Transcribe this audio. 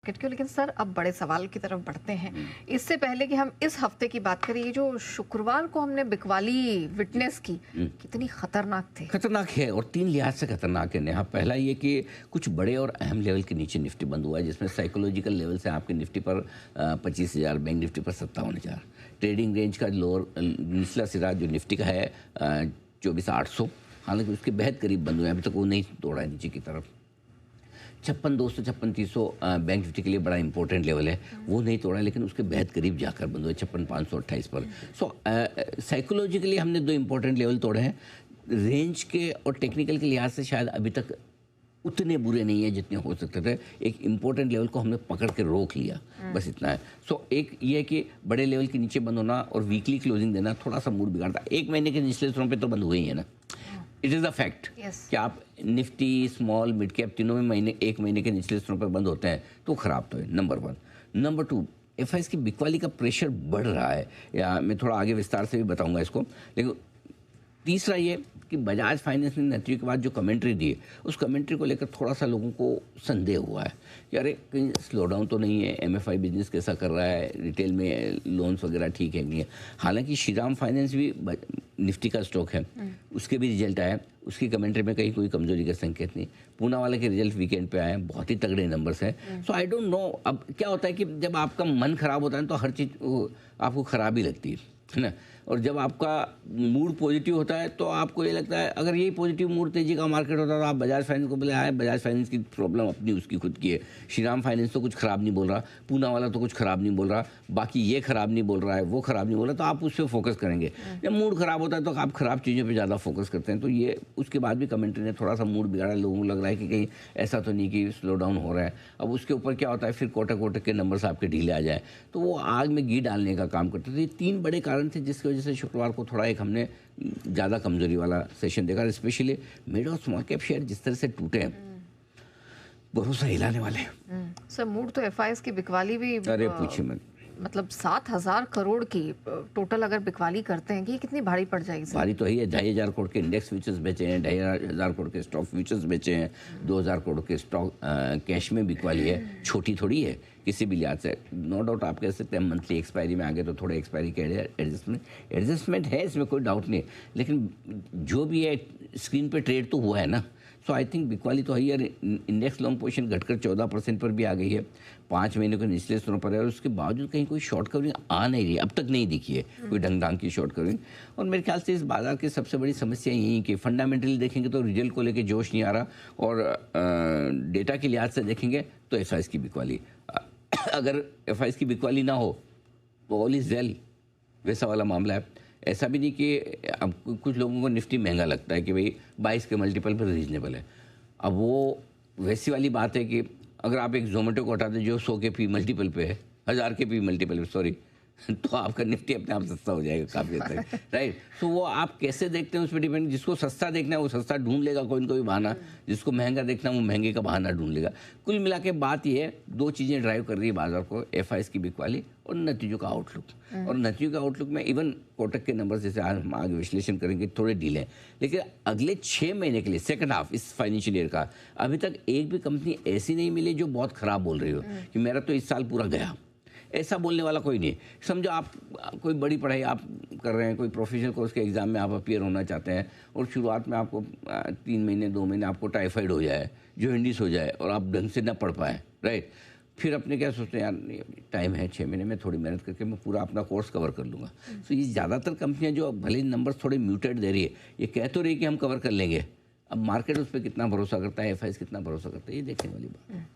Market क्यों। लेकिन sir अब बड़े सवाल की तरफ बढ़ते हैं। इससे पहले कि हम इस हफ्ते की बात करें, ये जो शुक्रवार को हमने बिकवाली विटनेस की, कितनी खतरनाक थी। खतरनाक है और तीन लिहाज से खतरनाक है नेहा। पहला ये कि कुछ बड़े और अहम लेवल के नीचे निफ्टी बंद हुआ है, जिसमें साइकोलॉजिकल लेवल से आपके निफ्टी पर 25,000, बैंक निफ्टी पर 57,000। ट्रेडिंग रेंज का लोअर निचला सिरा जो निफ्टी का है 24,800, हालांकि उसके बेहद करीब बंद हुए हैं, अभी तक वो नहीं तोड़ा है नीचे की तरफ। 56,200, 56,300 बैंक निफ्टी के लिए बड़ा इंपॉर्टेंट लेवल है, वो नहीं तोड़ा, लेकिन उसके बेहद करीब जाकर बंद हुए 56,528 पर। सो साइकोलॉजिकली हमने दो इंपॉर्टेंट लेवल तोड़े हैं। रेंज के और टेक्निकल के लिहाज से शायद अभी तक उतने बुरे नहीं है जितने हो सकते थे। एक इम्पोर्टेंट लेवल को हमने पकड़ के रोक लिया, बस इतना है। सो एक ये है कि बड़े लेवल के नीचे बंद होना और वीकली क्लोजिंग देना थोड़ा सा मूड बिगाड़ता। एक महीने के निचले स्तरों पे तो बंद हुए ही है ना। इट इज़ अ फैक्ट कि आप निफ्टी, स्मॉल, मिड कैप तीनों में एक महीने के निचले स्तरों पर बंद होते हैं तो ख़राब तो है, नंबर 1। नंबर 2, एफआईएस की बिकवाली का प्रेशर बढ़ रहा है, या मैं थोड़ा आगे विस्तार से भी बताऊंगा इसको। लेकिन तीसरा ये कि बजाज फाइनेंस ने नतीजे के बाद जो कमेंट्री दी है, उस कमेंट्री को लेकर थोड़ा सा लोगों को संदेह हुआ है कि अरे कहीं स्लो डाउन तो नहीं है, एमएफआई बिजनेस कैसा कर रहा है, रिटेल में लोन्स वगैरह ठीक है नहीं है। हालांकि श्रीराम फाइनेंस भी निफ्टी का स्टॉक है, उसके भी रिजल्ट आया, उसकी कमेंट्री में कहीं कोई कमजोरी का संकेत नहीं। पूना वाले के रिजल्ट वीकेंड पे आए हैं, बहुत ही तगड़े नंबर्स हैं। सो आई डोंट नो, अब क्या होता है कि जब आपका मन खराब होता है तो हर चीज़ आपको खराब ही लगती है ना। और जब आपका मूड पॉजिटिव होता है तो आपको ये लगता है, अगर यही पॉजिटिव मूड तेजी का मार्केट होता तो आप बजाज फाइनेंस को बोले आए, बजाज फाइनेंस की प्रॉब्लम अपनी उसकी खुद की है, श्रीराम फाइनेंस तो कुछ ख़राब नहीं बोल रहा, पूना वाला तो कुछ ख़राब नहीं बोल रहा, बाकी ये ख़राब नहीं बोल रहा है, वो ख़राब नहीं बोल रहा, तो आप उस पर फोकस करेंगे। जब मूड ख़राब होता है तो आप ख़राब चीज़ों पर ज़्यादा फोकस करते हैं। तो ये उसके बाद भी कमेंट्री ने थोड़ा सा मूड बिगाड़ा, लोगों को लग रहा है कि कहीं ऐसा तो नहीं कि स्लो डाउन हो रहा है। अब उसके ऊपर क्या होता है, फिर कोटक के नंबर्स आपके ढीले आ जाए तो वो आग में घी डालने का काम करते थे। ये 3 बड़े कारण थे जिसकी वजह से शुक्रवार को थोड़ा एक हमने ज़्यादा कमजोरी वाला सेशन देखा। स्पेशली मिड और स्मॉल कैप शेयर जिस तरह से टूटे हैं, भरोसा हिलाने वाले हैं। सर मूड तो एफआईएस की बिकवाली भी, अरे पूछिए मत, मतलब 7,000 करोड़ की टोटल अगर बिकवाली करते हैं कि ये कितनी भारी पड़ जाएगी। भारी तो है, 2,500 करोड़ के इंडेक्स फ्यूचर्स बेचे हैं, 2,500 करोड़ के स्टॉक फ्यूचर्स बेचे हैं, 2,000 करोड़ के स्टॉक कैश में बिकवाली है। छोटी थोड़ी है किसी भी लिहाज से। नो डाउट आप कह सकते हैं मंथली एक्सपायरी में आगे तो थोड़े एक्सपायरी के एडजस्टमेंट है, इसमें कोई डाउट नहीं, लेकिन जो भी है स्क्रीन पे ट्रेड तो हुआ है ना। सो आई थिंक बिकवाली तो है यार। इंडेक्स लॉन्ग पोजीशन घटकर 14% पर भी आ गई है, 5 महीने के निचले स्तरों पर है, और उसके बावजूद कहीं कोई शॉर्ट कवरिंग आ नहीं रही, अब तक नहीं दिखी है कोई ढंग ढंग की शॉर्ट कवरिंग। और मेरे ख्याल से इस बाजार की सबसे बड़ी समस्या यही कि फंडामेंटली देखेंगे तो रिजल्ट को लेकर जोश नहीं आ रहा, और डेटा के लिहाज से देखेंगे तो एफआईएस की बिकवाली, अगर एफआईएस की बिकवाली ना हो तो ऑल इज वेल, वैसा वाला मामला है। ऐसा भी नहीं कि अब कुछ लोगों को निफ्टी महंगा लगता है कि भाई 22 के मल्टीपल पर रीजनेबल है। अब वो वैसी वाली बात है कि अगर आप एक जोमेटो को हटा दें जो 100 के पी मल्टीपल पे है, 1000 के पी मल्टीपल पे, सॉरी, तो आपका निफ्टी अपने आप सस्ता हो जाएगा काफ़ी हद तक, राइट। तो वो आप कैसे देखते हैं उस पर डिपेंड। जिसको सस्ता देखना है वो सस्ता ढूंढ लेगा कोई ना कोई बहाना, जिसको महंगा देखना है वो महंगे का बहाना ढूंढ लेगा। कुल मिला के बात ये है, 2 चीज़ें ड्राइव कर रही है बाजार को, एफआईएस की बिकवाली और नतीजों का आउटलुक। और नतीजों का आउटलुक में इवन कोटक के नंबर जैसे आज हम आगे विश्लेषण करेंगे थोड़े डीले, लेकिन अगले 6 महीने के लिए, सेकंड हाफ इस फाइनेंशियल ईयर का, अभी तक एक भी कंपनी ऐसी नहीं मिली जो बहुत ख़राब बोल रही हो कि मेरा तो इस साल पूरा गया। ऐसा बोलने वाला कोई नहीं। समझो आप कोई बड़ी पढ़ाई आप कर रहे हैं, कोई प्रोफेशनल कोर्स के एग्ज़ाम में आप अपीयर होना चाहते हैं, और शुरुआत में आपको 3 महीने 2 महीने आपको टाइफाइड हो जाए, जॉन्डिस हो जाए, और आप ढंग से ना पढ़ पाएँ, राइट। फिर अपने क्या सोचते हैं, यार टाइम है 6 महीने में, थोड़ी मेहनत करके मैं पूरा अपना कोर्स कवर कर लूँगा। तो ये ज़्यादातर कंपनियाँ जो भले नंबर थोड़े म्यूटेड दे रही है, ये कह तो रही है कि हम कवर कर लेंगे, अब मार्केट उस पर कितना भरोसा करता है, एफआईएस कितना भरोसा करता है, ये देखने वाली बात है।